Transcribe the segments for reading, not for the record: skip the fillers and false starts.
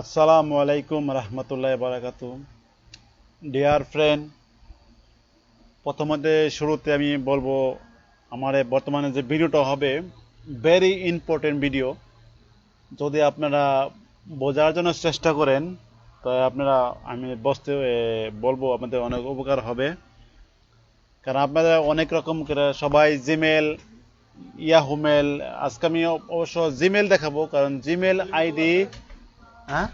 আসসালামু আলাইকুম রহমতুল্লাহ বারাকাতু। ডিয়ার ফ্রেন্ড, প্রথমত শুরুতে আমি বলবো আমার বর্তমানে যে ভিডিওটা হবে ভেরি ইম্পর্টেন্ট ভিডিও। যদি আপনারা বোঝার জন্য চেষ্টা করেন তো আপনারা আমি বলবো আপনাদের অনেক উপকার হবে। কারণ আপনারা অনেক রকম করে সবাই জিমেল, ইয়াহু মেল, আজকে আমি অবশ্য জিমেল দেখাবো কারণ জিমেল আইডি। হ্যাঁ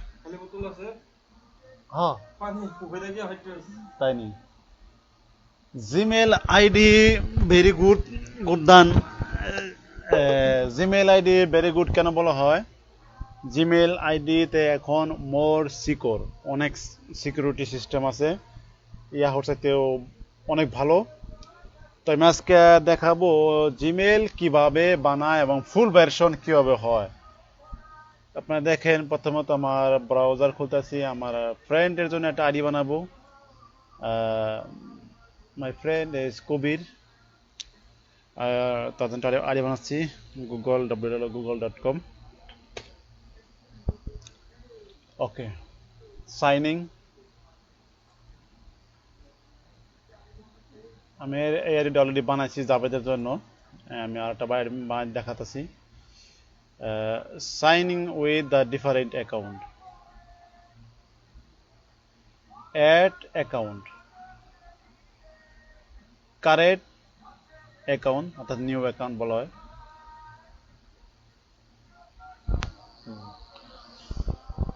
হ্যাঁ তাই নি জিমেল আইডি ভেরি গুড গুডদান। জিমেল আইডি ভেরি গুড কেন বলা হয়? জিমেল আইডিতে এখন মোর সিকিউর, অনেক সিকিউরিটি সিস্টেম আছে, ইয়াহুর চাইতেও অনেক ভালো। তো আমি আজকে দেখাবো জিমেল কিভাবে বানায় এবং ফুল ভার্সন কিভাবে হয়। আপনারা দেখেন, প্রথমত আমার ব্রাউজার খুলতেছি, আমার ফ্রেন্ডের জন্য একটা আইডি বানাবো। মাই ফ্রেন্ড ইজ কবির, তাদের আইডি বানাচ্ছি গুগল.com। ওকে, সাইনিং। আমি এই আইডি অলরেডি বানাইছি জাভেদের জন্য। আমি আরেকটা দেখাতেছি। Signing with the different account, add account, correct account অর্থাৎ নিউ অ্যাকাউন্ট বলা হয়।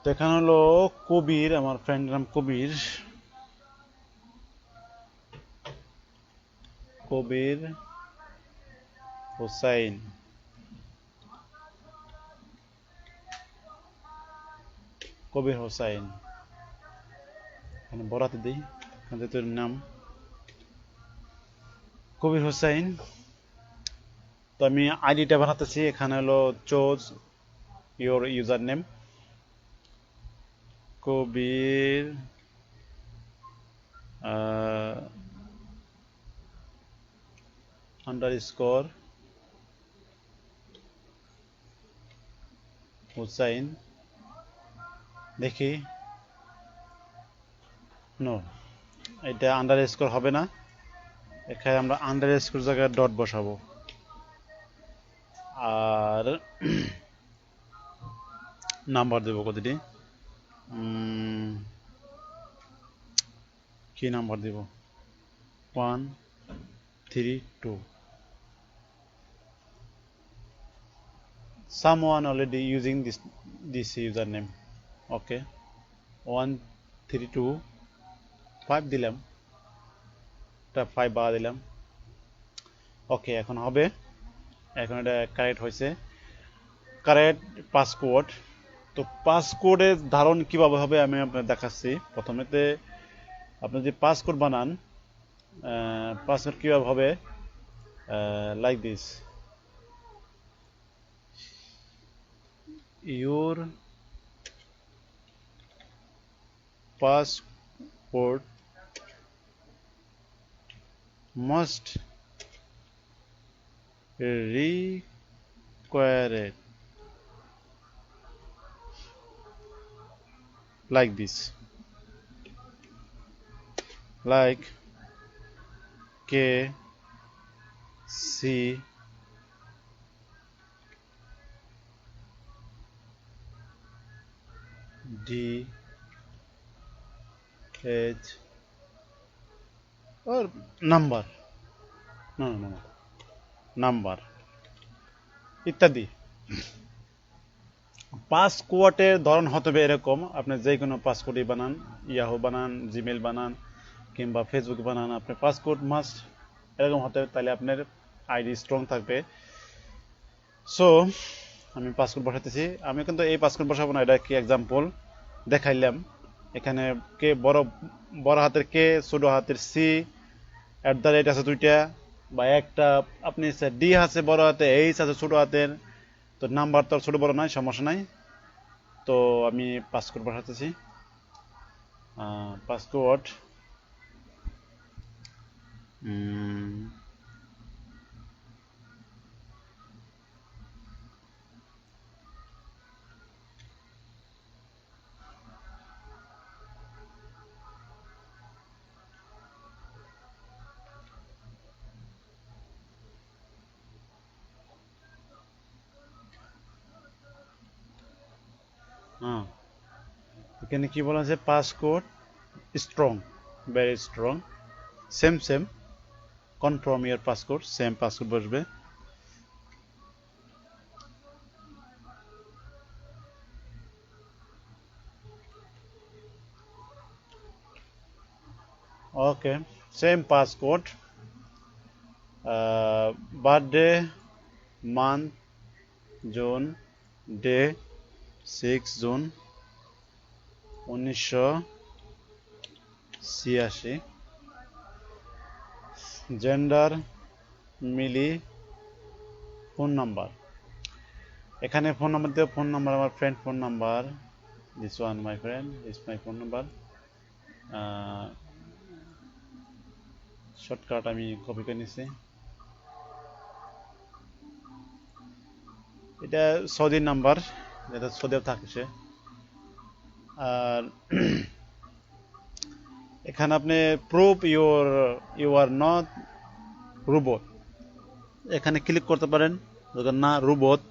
তো এখানে হলো কবির, আমার ফ্রেন্ডের নাম কবির। কবির হোসাইন, কবির হোসাইন। এখানে বরাতে দিই, এখানে তোর নাম কবির হোসাইন। তো আমি আইডিটা বানাতেছি। এখানে হলো choose your user name, Kabir underscore Hussain. দেখি, নো, এটা আন্ডারস্কোর হবে না। এখানে আমরা আন্ডারস্কোর জায়গায় ডট বসাবো। আর নাম্বার দেবো কতটি, কি number Dev? 132। someone already using this username. Okay, 132 5 দিলাম, এটা 5 বাড়া দিলাম। ওকে, এখন হবে, এখন এটা কারেক্ট হয়েছে। Correct password. তো পাসওয়ার্ডের ধারণ কিভাবে হবে আমি আপনাকে দেখাচ্ছি। প্রথমেতে আপনি যদি পাসওয়ার্ড বানান, পাসওয়ার্ড কিভাবে হবে, like this, your password must required like this, like K C D H or number, no, number ইত্যাদি। পাসওয়ার্ডের ধরন হতে হবে এরকম, আপনি যে কোনো পাসওয়ার্ডই বানান, ইয়াহু বানান, জিমেল বানান, কিংবা ফেসবুক বানান, আপনার পাসওয়ার্ড মাস্ট এরকম হতে হবে, তাহলে আপনার আইডি স্ট্রং থাকবে। সো আমি পাসওয়ার্ড বসাতেছি। আমি কিন্তু এই পাসওয়ার্ড বসাবো না, এটা কি এক্সাম্পল দেখাইলাম। এখানে কে বড়, বড় হাতের কে, ছোট হাতের সি, @ আছে দুইটা বা একটা, আপনি ডি আছে বড় হাতে, এইচ আছে ছোট হাতের। তো নাম্বার তো ছোট বড় নাই, সমস্যা নাই। তো আমি পাসওয়ার্ড বসাতেছি। পাসওয়ার্ড হ্যাঁ, এখানে কি বলা আছে, passcode strong, very strong, same confirm your passcode, same passcode বসবে। Okay, same passcode, birthday, month, June, day 6 June 1986, gender মিলি, ফোন নাম্বার, এখানে ফোন নাম্বার দেব, ফোন নাম্বার আমার friend phone number, this one my friend is my phone number, shortcut আমি copy করে নিছি। এটা সৌদির নাম্বার, যেটা সৌদিতে থাকে সে। আর এখানে আপনি prove you are not robot, এখানে ক্লিক করতে পারেন। যদি না রোবট,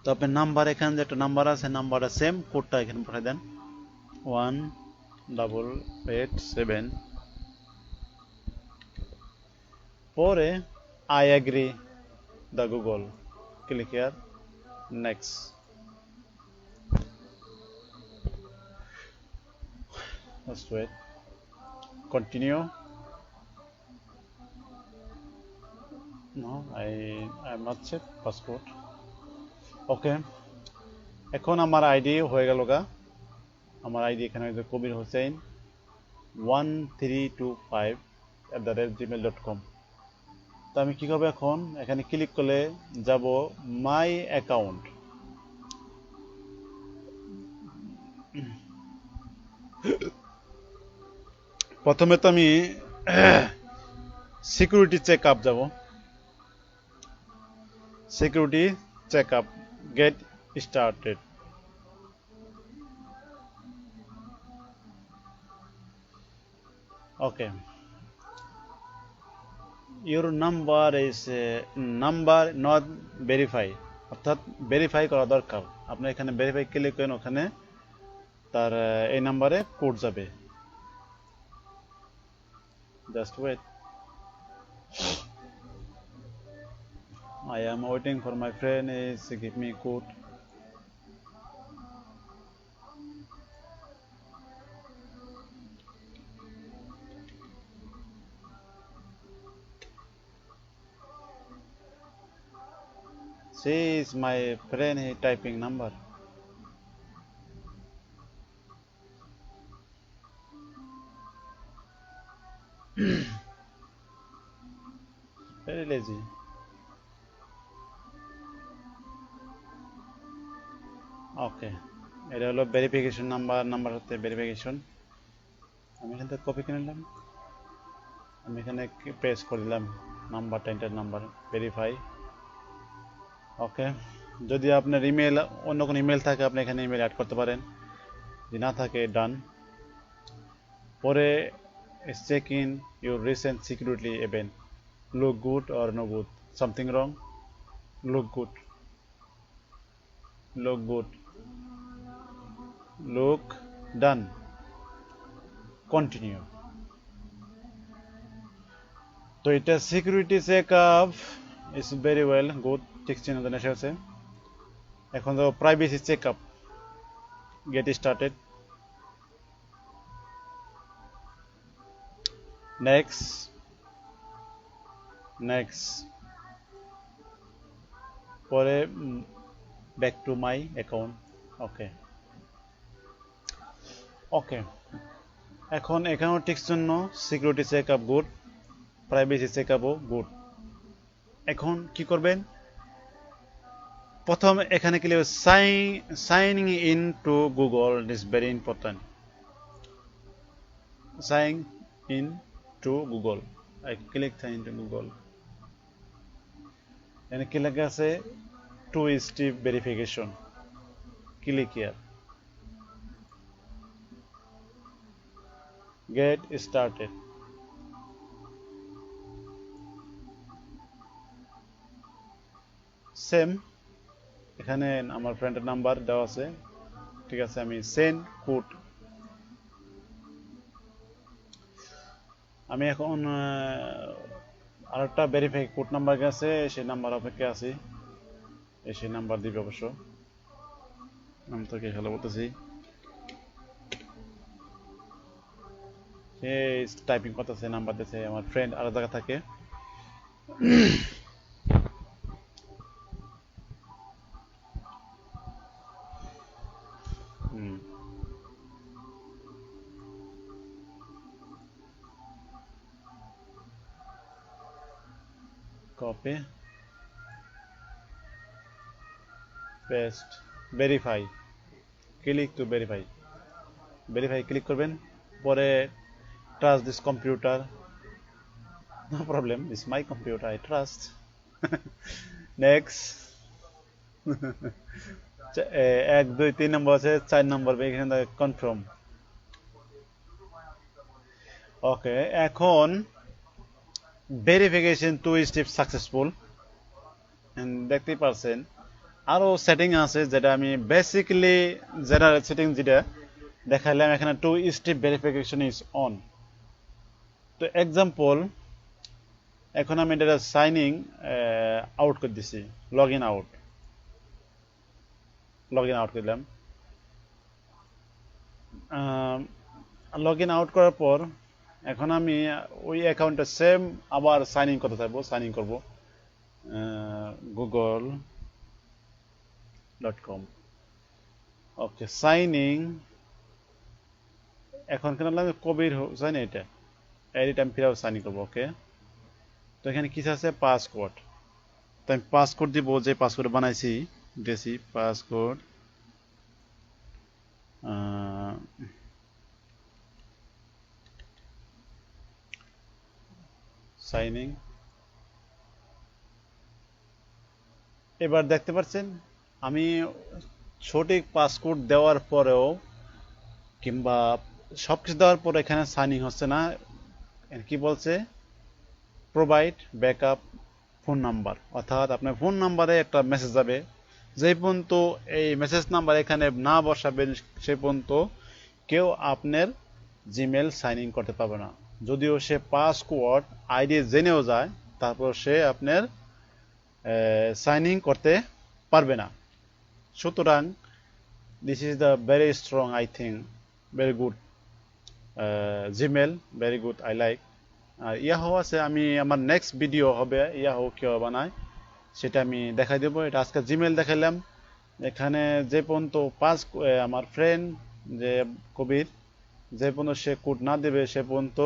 তো আপনি নাম্বার, এখানে যে একটা নাম্বার আছে, নাম্বারটা সেম, কোডটা এখানে পাঠিয়ে দেন 1887, পরে I agree the Google, click here, next, just wait, continue, no I am not set passport, ওকে। এখন আমার আইডি হয়ে গেল গা, আমার আইডি এখানে হয়েছে কবির হোসেন 1325@gmail.com। তো আমি কি করবো, এখন এখানে ক্লিক করলে যাব মাই অ্যাকাউন্ট, প্রথমে তো আমি সিকিউরিটি চেক আপ যাব, security check up, get started, okay. Your number is number not verify, অর্থাৎ ভেরিফাই করা দরকার। আপনি এখানে ভেরিফাই ক্লিক করেন, ওখানে তার এই নাম্বারে কোড যাবে, just wait, I am waiting for my friend is give me code, she is my friend, he typing number, very lazy, ওকে। এটা হলো ভেরিফিকেশন নাম্বার, নাম্বার হচ্ছে ভেরিফিকেশন। আমি এখান থেকে কপি করে নিলাম, আমি এখানে পেস্ট করে দিলাম নাম্বারটা, এন্টার নাম্বার, ভেরিফাই, ওকে। যদি আপনার ইমেল, অন্য কোনো ইমেল থাকে, আপনি এখানে ইমেল অ্যাড করতে পারেন, যদি না থাকে ডান। পরে check in your recent security event, look good or no good, something wrong, look good, look good, look done, continue. তো এটা security check up is very well good, ঠিক চিহ্ন দেন এসে। এখন তো privacy check up, get started, next, next, পরে back to my account, okay, okay. এখন এখানেও ঠিক জন্য security check up good, privacy check আপও গুড। এখন কি করবেন, প্রথম এখানে click signing in to Google, is very important, sign in to Google, I click sign in to Google, এখানে কি লেখা আছে, two step verification, click here, get started, same, এখানে আমার ফ্রেন্ডের নাম্বার দেওয়া আছে, ঠিক আছে, আমি সেন্ড কোড, আমি এখন আরেকটা ভেরিফাই কোড নাম্বার গেছে, সেই নাম্বার অপেক্ষা আছি, সেই নাম্বার দিবে অবশ্য। আমি তোকে হ্যালো বলতেছি, সে টাইপিং করতেছে, নাম্বার দিতেছে, আমার ফ্রেন্ড আলাদা জায়গা থাকে। Copy paste, verify, click to verify, verify click করবেন, পরে trust this computer, no problem, this my computer, I trust. Next. 1 2 3 নম্বর আছে, 4 নম্বর এখানে কনফার্ম। ওকে, এখন ভেরিফিকেশন 2 স্টেপ সাকসেসফুল, দেখতেই পারছেন। আরো সেটিং আছে যেটা আমি বেসিক্যালি জেনারেল সেটিং যেটা দেখাইলাম, এখানে 2 স্টেপ ভেরিফিকেশন ইজ অন। তো এক্সাম্পল, এখন আমি এটা সাইনিং আউট করে দিছি, log in out, log in out করলাম। লগ ইন আউট করার পর এখন আমি ওই অ্যাকাউন্টে সেম আবার সাইন ইন করতে থাকবো, সাইন ইন করবো google.com। ওকে, সাইন ইন, এখন কেন লাগবে কবির হোসেন, এটা এডিট আমি ফিরে সাইন ইন করবো। ওকে, তো এখানে কিছু আছে পাসওয়ার্ড, তো আমি পাসওয়ার্ড দিব, যে পাসওয়ার্ড বানাইছি দিয়েছি পাসওয়ার্ড, সাইন ইন। এবার দেখতে পাচ্ছেন আমি সঠিক পাসওয়ার্ড দেওয়ার পরেও কিংবা সবকিছু দেওয়ার পরে এখানে সাইন ইন হচ্ছে না, কি বলছে, প্রোভাইড ব্যাকআপ ফোন নাম্বার, অর্থাৎ আপনার ফোন নাম্বারে একটা মেসেজ যাবে, যে পর্যন্ত এই মেসেজ নাম্বার এখানে না বসাবেন সে পর্যন্ত কেউ আপনার জিমেল সাইন ইন করতে পারবে না। যদিও সে পাসওয়ার্ড আইডি জেনেও যায়, তারপর সে আপনার সাইন ইন করতে পারবে না। সুতরাং this is the very strong, I think very good Gmail, very good, I like. আর ইয়াহো আছে, আমি আমার নেক্সট ভিডিও হবে ইয়াহো কিভাবে বানায় সেটা আমি দেখাই দেবো। এটা আজকে জিমেল দেখাইলাম। এখানে যে পর্যন্ত আমার ফ্রেন্ড যে কবির, যে পর্যন্ত সে কোড না দেবে সে পর্যন্ত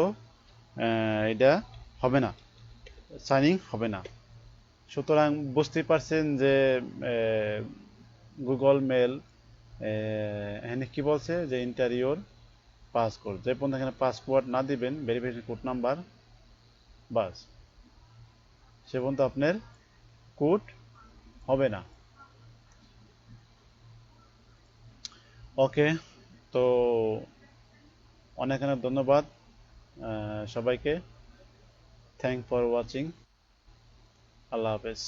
এটা হবে না, সাইন ইন হবে না। সুতরাং বুঝতেই পারছেন যে গুগল মেল এখানে কি বলছে, যে ইন্টারিওর পাসওয়ার্ড, যে পর্যন্ত এখানে পাসওয়ার্ড না দিবেন, ভেরিফিকেশন কোড নাম্বার, বাস সে পর্যন্ত আপনার কোড হবে না। ওকে, তো অনেক অনেক ধন্যবাদ সবাইকে, থ্যাংক ফর ওয়াচিং, আল্লাহ হাফেজ।